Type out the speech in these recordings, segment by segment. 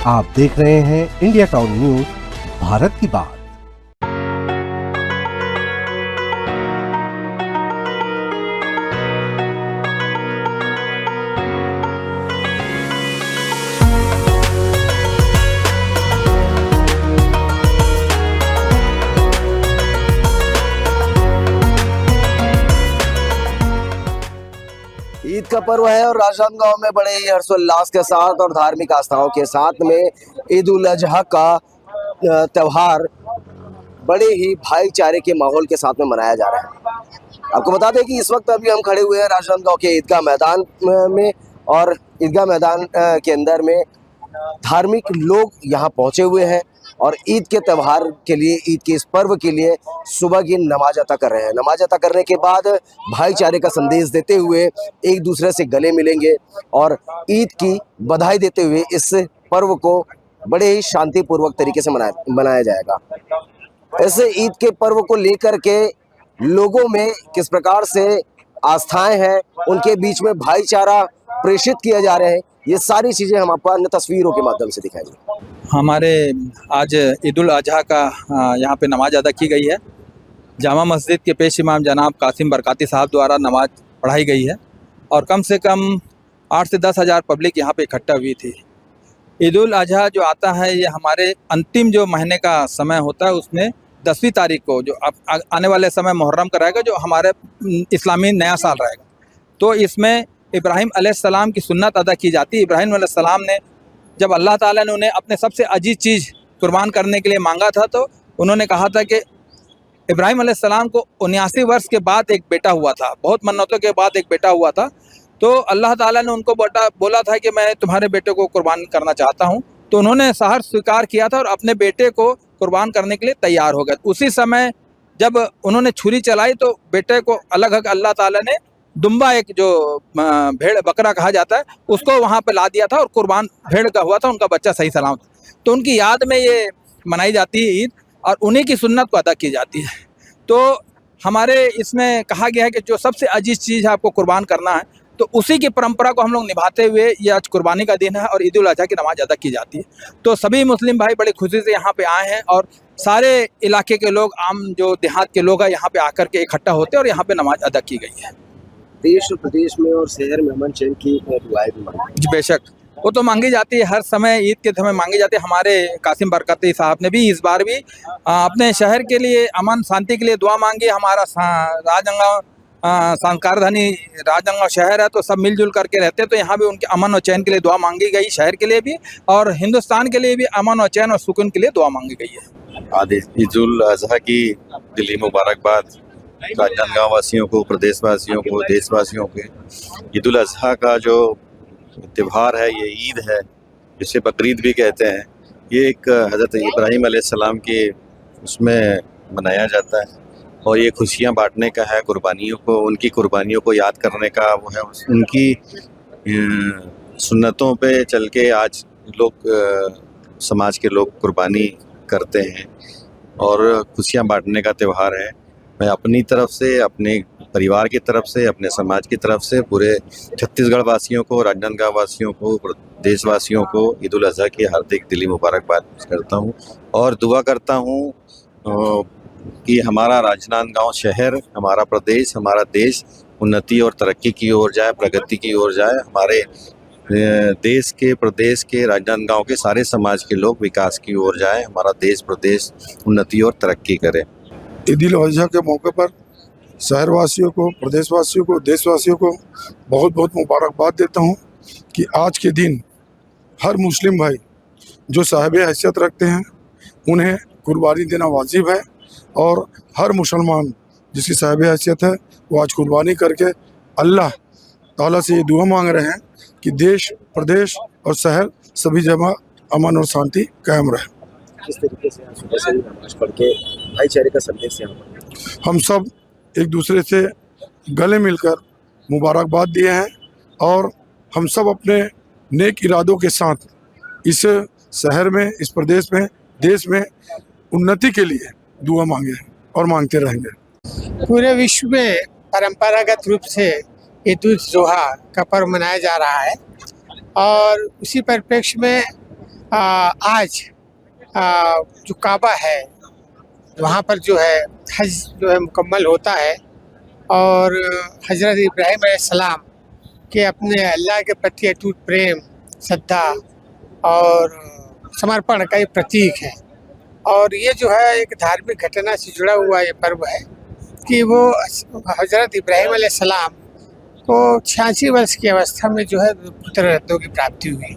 आप देख रहे हैं इंडिया टाउन न्यूज, भारत की बात। ईद का पर्व है और राजनांदगांव में बड़े ही हर्षोल्लास के साथ और धार्मिक आस्थाओं के साथ में ईद उल अजहा का त्यौहार बड़े ही भाईचारे के माहौल के साथ में मनाया जा रहा है। आपको बता दें कि इस वक्त अभी हम खड़े हुए हैं राजनांदगांव के ईदगाह मैदान में, और ईदगाह मैदान के अंदर में धार्मिक लोग यहाँ पहुँचे हुए हैं और ईद के त्यौहार के लिए, ईद के इस पर्व के लिए सुबह की नमाज अता कर रहे हैं। नमाज अता करने के बाद भाईचारे का संदेश देते हुए एक दूसरे से गले मिलेंगे और ईद की बधाई देते हुए इस पर्व को बड़े ही शांतिपूर्वक तरीके से मनाया जाएगा। ऐसे ईद के पर्व को लेकर के लोगों में किस प्रकार से आस्थाएं हैं, उनके बीच में भाईचारा प्रेषित किया जा रहे हैं, ये सारी चीज़ें हम आपको अन्य तस्वीरों के माध्यम से दिखाएंगे। हमारे आज ईद उल अजहा का यहाँ पे नमाज अदा की गई है। जामा मस्जिद के पेश इमाम जनाब कासिम बरकाती साहब द्वारा नमाज पढ़ाई गई है और कम से कम 8 से 10 हज़ार पब्लिक यहाँ पे इकट्ठा हुई थी। ईद उल अजहा जो आता है, ये हमारे अंतिम जो महीने का समय होता है, उसमें 10वीं तारीख को जो आने वाले समय मुहर्रम का रहेगा, जो हमारे इस्लामी नया साल रहेगा, तो इसमें इब्राहिम अलैहिस्सलाम की सुन्नत अदा की जाती है। इब्राहिम अलैहिस्सलाम ने जब अल्लाह ताला ने उन्हें अपने सबसे अजीज चीज़ कुर्बान करने के लिए मांगा था, तो उन्होंने कहा था कि इब्राहिम अलैहिस्सलाम को 79 वर्ष के बाद एक बेटा हुआ था, बहुत मन्नतों के बाद एक बेटा हुआ था। तो अल्लाह ताला ने उनको बोला था कि मैं तुम्हारे बेटे को कुर्बान करना चाहता हूँ। तो उन्होंने सहर स्वीकार किया था और अपने बेटे को कुर्बान करने के लिए तैयार हो गए। उसी समय जब उन्होंने छुरी चलाई तो बेटे को अलग अल्लाह ताला ने दुम्बा, एक जो भेड़ बकरा कहा जाता है, उसको वहाँ पे ला दिया था और कुर्बान भेड़ का हुआ था, उनका बच्चा सही सलामत। तो उनकी याद में ये मनाई जाती है ईद, और उन्हीं की सुन्नत को अदा की जाती है। तो हमारे इसमें कहा गया है कि जो सबसे अजीज चीज़ है आपको कुर्बान करना है, तो उसी की परंपरा को हम लोग निभाते हुए ये आज कुर्बानी का दिन है और ईद उल अजहा की नमाज अदा की जाती है। तो सभी मुस्लिम भाई बड़ी खुशी से यहाँ पे आए हैं और सारे इलाके के लोग, आम जो देहात के लोग हैं, यहाँ पे आकर के इकट्ठा होते हैं और यहाँ पे नमाज अदा की गई है। देश और प्रदेश में और शहर में अमन चैन की दुआएं भी मांगी। जी बेशक, वो तो मांगी जाती है, हर समय ईद के समय मांगी जाती है। हमारे कासिम बरकती साहब ने भी इस बार भी अपने शहर के लिए अमन शांति के लिए दुआ मांगी। हमारा राजनांदगांव संस्कारधानी राजनांदगांव शहर है, तो सब मिलजुल करके रहते हैं, तो यहाँ भी उनके अमन और चैन के लिए दुआ मांगी गई, शहर के लिए भी और हिंदुस्तान के लिए भी अमन और चैन और सुकून के लिए दुआ मांगी गई है। आज ईद उल अजहा की दिली मुबारकबाद राजनांदगांव वासियों को, प्रदेशवासियों को, देशवासियों के। ईद उल अजहा का जो त्यौहार है, ये ईद है, जिसे बकरीद भी कहते हैं। ये एक हज़रत इब्राहीम अलैहिस्सलाम के उसमें मनाया जाता है और ये खुशियाँ बांटने का है, कुर्बानियों को, उनकी कुर्बानियों को याद करने का वो है। उनकी सुन्नतों पे चल के आज लोग, समाज के लोग कुर्बानी करते हैं और खुशियाँ बांटने का त्यौहार है। मैं अपनी तरफ से, अपने परिवार की तरफ से, अपने समाज की तरफ से पूरे छत्तीसगढ़ वासियों को, राजनांदगांव वासियों को, देशवासियों को ईद उल अजहा की हार्दिक दिली मुबारकबाद करता हूँ और दुआ करता हूँ कि हमारा राजनांदगांव शहर, हमारा प्रदेश, हमारा देश उन्नति और तरक्की की ओर जाए, प्रगति की ओर जाए। हमारे देश के, प्रदेश के, राजनांदगांव के सारे समाज के लोग विकास की ओर जाए, हमारा देश प्रदेश उन्नति और तरक्की करे। ईद उल अजहा के मौके पर शहरवासियों को, प्रदेशवासियों को, देशवासियों को बहुत बहुत मुबारकबाद देता हूं कि आज के दिन हर मुस्लिम भाई जो साहिब हैसियत रखते हैं, उन्हें कुर्बानी देना वाजिब है और हर मुसलमान जिसकी साहिब हैसियत है, वो आज कुर्बानी करके अल्लाह ताला से ये दुआ मांग रहे हैं कि देश, प्रदेश और शहर सभी जगह अमन और शांति कायम रहे। किस तरीके से सुबह से नमाज पढ़ के भाईचारे का संदेश हम सब एक दूसरे से गले मिलकर मुबारकबाद दिए हैं और हम सब अपने नेक इरादों के साथ इस शहर में, इस प्रदेश में, देश में उन्नति के लिए दुआ मांगे और मांगते रहेंगे। पूरे विश्व में परंपरागत रूप से ईद उल जुहा का पर्व मनाया जा रहा है और उसी परिप्रेक्ष्य में आज जो काबा है वहाँ पर जो है हज जो है मुकम्मल होता है और हज़रत इब्राहीम अलैहिस्सलाम के अपने अल्लाह के प्रति अटूट प्रेम, श्रद्धा और समर्पण का ये प्रतीक है। और ये जो है एक धार्मिक घटना से जुड़ा हुआ ये पर्व है कि वो हज़रत इब्राहीम अलैहिस्सलाम को 86 वर्ष की अवस्था में जो है पुत्र रत्नों की प्राप्ति हुई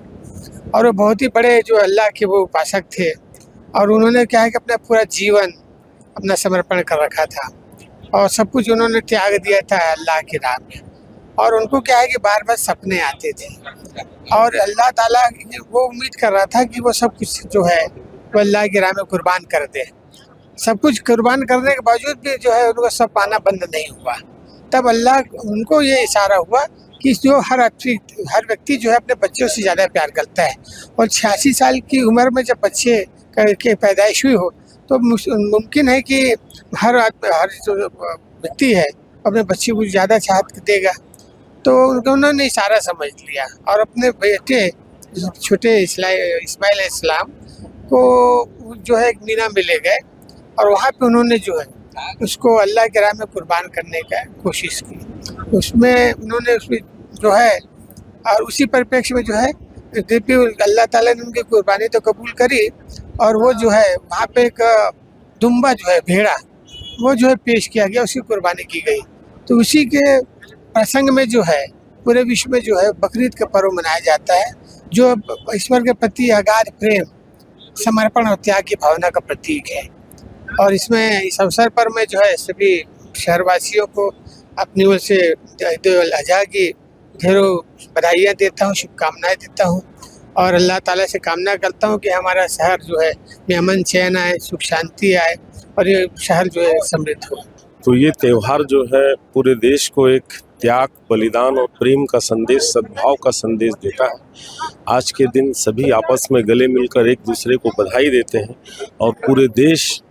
और वो बहुत ही बड़े जो अल्लाह के वो उपासक थे और उन्होंने क्या है कि अपना पूरा जीवन अपना समर्पण कर रखा था और सब कुछ उन्होंने त्याग दिया था अल्लाह की राह में। और उनको क्या है कि बार बार सपने आते थे और अल्लाह ताला वो उम्मीद कर रहा था कि वो सब कुछ जो है वो अल्लाह की राह में कुर्बान कर दे। सब कुछ कुर्बान करने के बावजूद भी जो है उनको सब पाना बंद नहीं हुआ। तब अल्लाह उनको ये इशारा हुआ कि जो हर व्यक्ति जो है अपने बच्चों से ज़्यादा प्यार करता है और 86 साल की उम्र में जब बच्चे के पैदाइश हुई हो तो मुमकिन है कि हर जो व्यक्ति है अपने बच्चे को ज़्यादा चाहत देगा। तो उन्होंने इशारा समझ लिया और अपने बेटे छोटे इस्माइल इस्लाम को जो है एक मीना में ले गए और वहाँ पे उन्होंने जो है उसको अल्लाह के राह में कुर्बान करने का कोशिश की। उसमें उन्होंने उसमें जो है और उसी परिप्रेक्ष्य में जो है अल्लाह ताला ने उनकी कुर्बानी तो कबूल करी और वो जो है वहाँ पे एक दुम्बा जो है भेड़ा वो जो है पेश किया गया, उसकी कुर्बानी की गई। तो उसी के प्रसंग में जो है पूरे विश्व में जो है बकरीद का पर्व मनाया जाता है जो ईश्वर के प्रति अगाध प्रेम, समर्पण और त्याग की भावना का प्रतीक है। और इसमें इस अवसर पर मैं जो है सभी शहरवासियों को अपनी ओर से ईद उल अजहा की ढेरों बधाइयाँ देता हूँ, शुभकामनाएं देता हूँ और अल्लाह ताला से कामना करता हूँ कि हमारा शहर जो है में अमन चैन आए, सुख शांति आए और ये शहर जो है समृद्ध हो। तो ये त्यौहार जो है पूरे देश को एक त्याग, बलिदान और प्रेम का संदेश, सद्भाव का संदेश देता है। आज के दिन सभी आपस में गले मिलकर एक दूसरे को बधाई देते हैं और पूरे देश,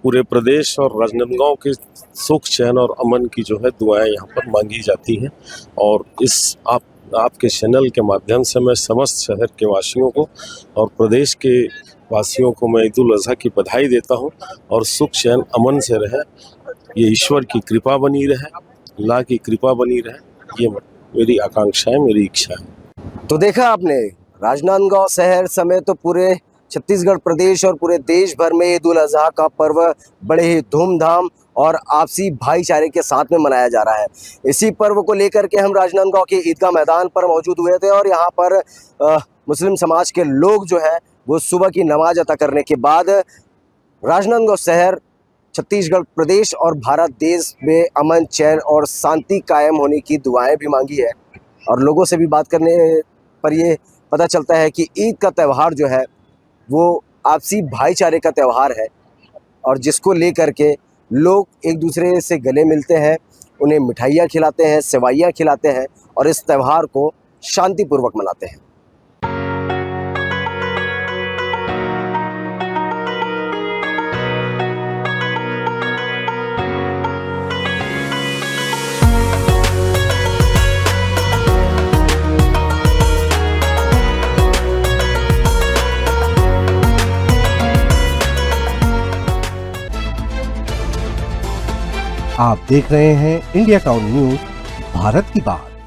पूरे प्रदेश और राजनांदगांव के सुख, चैन और अमन की जो है दुआएं यहाँ पर मांगी जाती हैं। और इस आपके चैनल के माध्यम से मैं समस्त शहर के वासियों को और प्रदेश के वासियों को मैं ईद उल अजहा की बधाई देता हूँ और सुख, चैन, अमन से रहे, ये ईश्वर की कृपा बनी रहे, अल्लाह की कृपा बनी रहे, ये मेरी आकांक्षा है, मेरी इच्छा है। तो देखा आपने राजनांदगांव शहर समेत तो पूरे छत्तीसगढ़ प्रदेश और पूरे देश भर में ईद उल अजहा का पर्व बड़े ही धूमधाम और आपसी भाईचारे के साथ में मनाया जा रहा है। इसी पर्व को लेकर के हम राजनांदगांव के ईदगाह मैदान पर मौजूद हुए थे और यहाँ पर मुस्लिम समाज के लोग जो है वो सुबह की नमाज अता करने के बाद राजनांदगांव शहर, छत्तीसगढ़ प्रदेश और भारत देश में अमन, चैन और शांति कायम होने की दुआएं भी मांगी है। और लोगों से भी बात करने पर ये पता चलता है कि ईद का त्यौहार जो है वो आपसी भाईचारे का त्यौहार है और जिसको लेकर के लोग एक दूसरे से गले मिलते हैं, उन्हें मिठाइयाँ खिलाते हैं, सेवइयाँ खिलाते हैं और इस त्यौहार को शांतिपूर्वक मनाते हैं। आप देख रहे हैं इंडिया टाउन न्यूज, भारत की बात।